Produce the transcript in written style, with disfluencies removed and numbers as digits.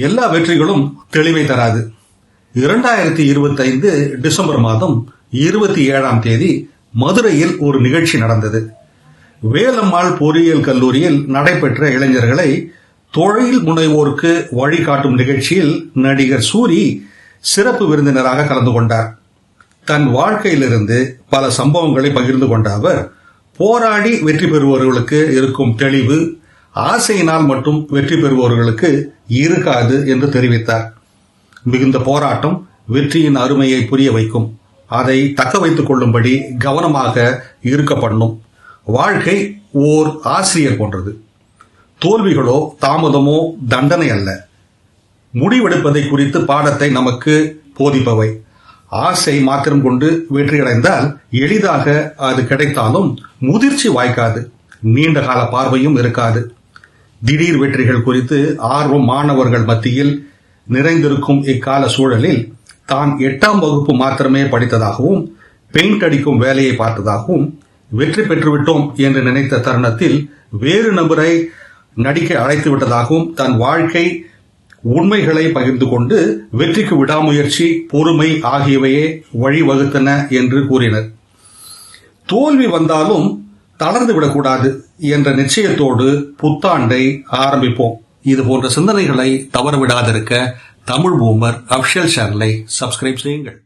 எல்லா வெற்றிகளும் தெளிவை தராது. 2025 டிசம்பர் மாதம் 27ஆம் தேதி மதுரையில் ஒரு நிகழ்ச்சி நடந்தது. வேலம்மாள் பொறியியல் கல்லூரியில் நடைபெற்ற இளைஞர்களை தொழில் முனைவோருக்கு வழிகாட்டும் நிகழ்ச்சியில் நடிகர் சூரி சிறப்பு விருந்தினராக கலந்து கொண்டார். தன் வாழ்க்கையிலிருந்து பல சம்பவங்களை பகிர்ந்து கொண்ட அவர், போராடி வெற்றி பெறுபவர்களுக்கு இருக்கும் தெளிவு ஆசையினால் மட்டும் வெற்றி பெறுபவர்களுக்கு இருக்காது என்று தெரிவித்தார். மிகுந்த போராட்டம் வெற்றியின் அருமையை புரிய வைக்கும். அதை தக்க வைத்துக் கொள்ளும்படி கவனமாக இருக்க பண்ணும். வாழ்க்கை ஓர் ஆசிரியர் போன்றது. தோல்விகளோ தாமதமோ தண்டனை அல்ல, முடிவெடுப்பதை குறித்து பாடத்தை நமக்கு போதிப்பவை. ஆசை மாத்திரம் கொண்டு வெற்றியடைந்தால் எளிதாக அது கிடைத்தாலும் முதிர்ச்சி வாய்க்காது, நீண்ட கால பார்வையும் இருக்காது. திடீர் வெற்றிகள் குறித்து ஆர்வம் மாணவர்கள் மத்தியில் நிறைந்திருக்கும் இக்கால சூழலில் தான் 8ஆம் வகுப்பு மாத்திரமே படித்ததாகவும் பெயிண்ட் அடிக்கும் வேலையை பார்த்ததாகவும் வெற்றி பெற்றுவிட்டோம் என்று நினைத்த தருணத்தில் வேறு நபரை நடிக்க அழைத்து விட்டதாகவும் தன் வாழ்க்கை உண்மைகளை பகிர்ந்து கொண்டு வெற்றிக்கு விடாமுயற்சி, பொறுமை ஆகியவையே வழிவகுத்தன என்று கூறினர். தோல்வி வந்தாலும் தளர்ந்து விடக்கூடாது என்ற நிச்சயத்தோடு புத்தாண்டை ஆரம்பிப்போம். இது போன்ற சிந்தனைகளை தவறவிடாதிருக்க தமிழ் பூமர் அபிஷியல் சேனலை சப்ஸ்கிரைப் செய்யுங்கள்.